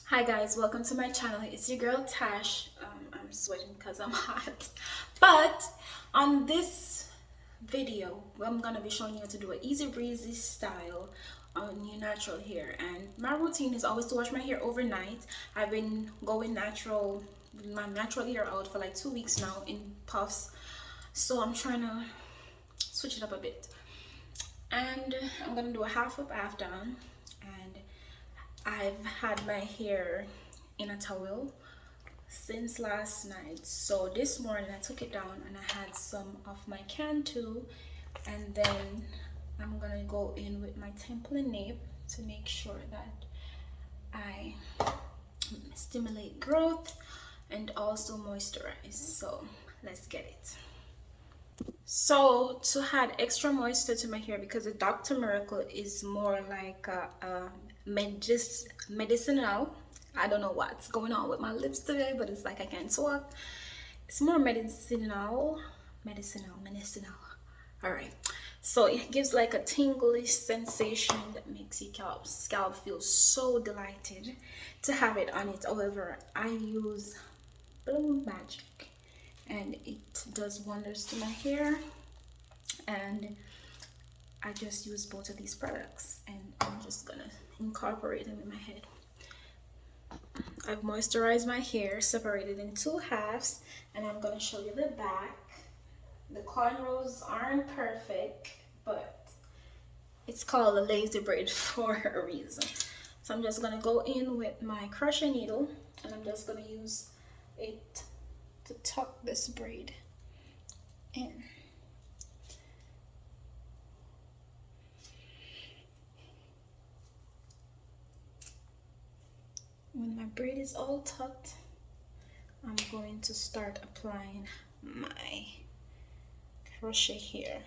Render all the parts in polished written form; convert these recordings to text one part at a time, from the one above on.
Hi guys, welcome to my channel. It's your girl Tash. I'm sweating because I'm hot. But on this video, I'm gonna be showing you how to do an easy breezy style on your natural hair. And my routine is always to wash my hair overnight. I've been going natural, my natural hair out for like 2 weeks now in puffs. So I'm trying to switch it up a bit. And I'm gonna do a half up, half down. And I've had my hair in a towel since last night. So this morning I took it down and I had some of my Cantu, and then I'm gonna go in with my Temple Nape to make sure that I stimulate growth and also moisturize. So let's get it. So to add extra moisture to my hair, because the Dr. Miracle is more like a medicinal. I don't know what's going on with my lips today, but it's like I can't talk. It's more medicinal. All right. So it gives like a tingly sensation that makes your scalp feel so delighted to have it on it. However, I use Bloom Magic and it does wonders to my hair, and I just use both of these products and I'm just gonna incorporate them in my head. I've moisturized my hair, separated in two halves, and I'm gonna show you the back. The cornrows aren't perfect, but it's called a lazy braid for a reason. So I'm just gonna go in with my crochet needle and I'm just gonna use it to tuck this braid in. When my braid is all tucked, I'm going to start applying my crochet here.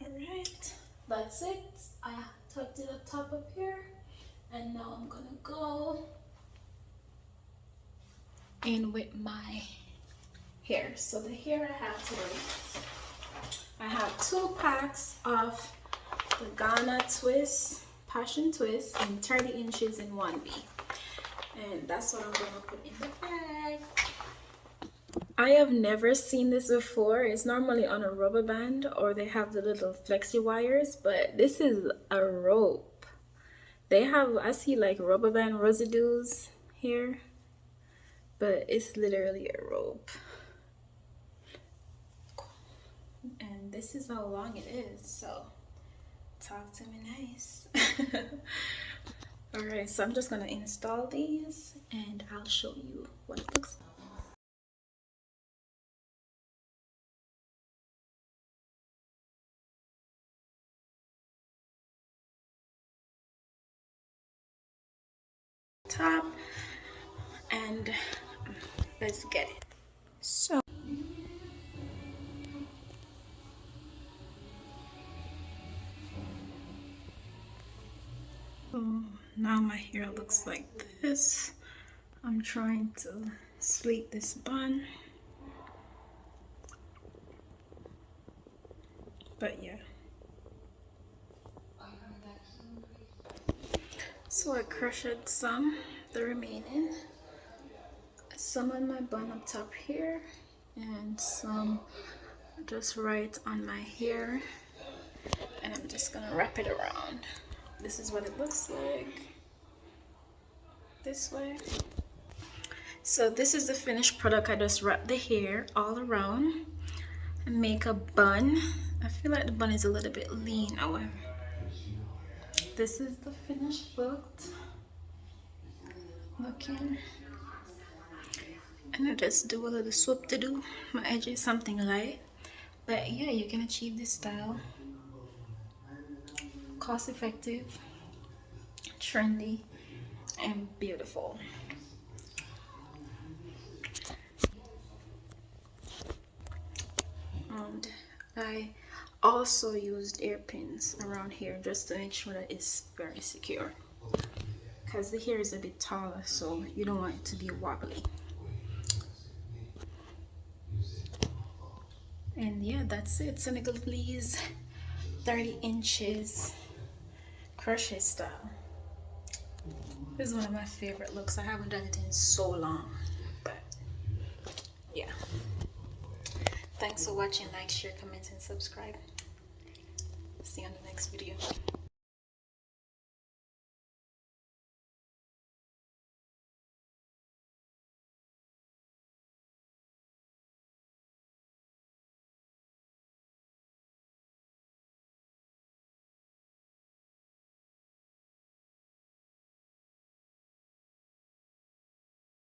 Alright, that's it. I tucked it up top up here, and now I'm gonna go in with my hair. So the hair I have today, I have 2 packs of the Ghana Twist Passion Twist in 30 inches in 1B, and that's what I'm gonna put in the bag. I have never seen this before. It's normally on a rubber band or they have the little flexi wires, but this is a rope. They have, I see like rubber band residues here, but it's literally a rope. And this is how long it is, so talk to me nice. Alright, so I'm just gonna install these and I'll show you what it looks like. Top, and let's get it. So now my hair looks like this. I'm trying to sleek this bun, but yeah. So I crocheted the remaining, some on my bun up top here, and some just right on my hair, and I'm just gonna wrap it around. This is what it looks like this way. So this is the finished product. I just wrap the hair all around and make a bun. I feel like the bun is a little bit lean, however. This is the finished look looking, and I just do a little swoop to do my edges, something light, but yeah, you can achieve this style. Cost effective, trendy, and beautiful. And I also used hairpins around here just to make sure that it's very secure, because the hair is a bit taller, so you don't want it to be wobbly. And yeah, that's it. Senegalese 30 inches crochet style. This is one of my favorite looks. I haven't done it in so long, but yeah. Thanks for watching. Like, share, comment, and subscribe. See you on the next video.